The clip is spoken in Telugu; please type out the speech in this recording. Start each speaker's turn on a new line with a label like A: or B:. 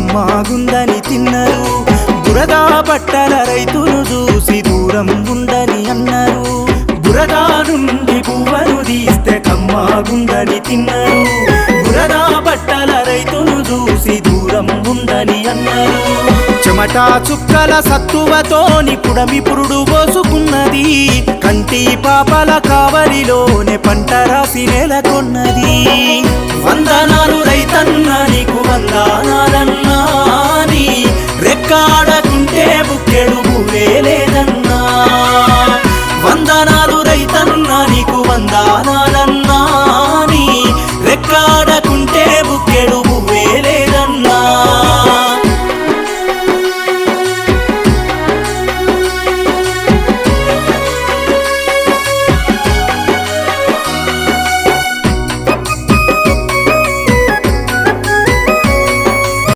A: కమ్మాగుందని తిన్నరు బురదా బట్టల రైతును చూసి దూరం ఉందని అన్నారు బురదా నుండి పువ్వను తీస్తే కమ్మాగుందని తిన్నరు బురదా బట్టల రైతును చూసి దూరం ఉందని అన్నారు చెమటా చుక్కల సత్తువతోని పుడమి పురుడు పోసుకున్నది కంటి పాపల కావలిలోనే పంట రాసి నెలకొన్నది వందనాలు రైతన్న నీకు వందనాలన్నా నీ రెక్కాడకుంటే బుక్కెడు భూవే లేదన్నా వందనాలు రైతన్న నీకు వందనాలన్నా నీ రెక్కాడ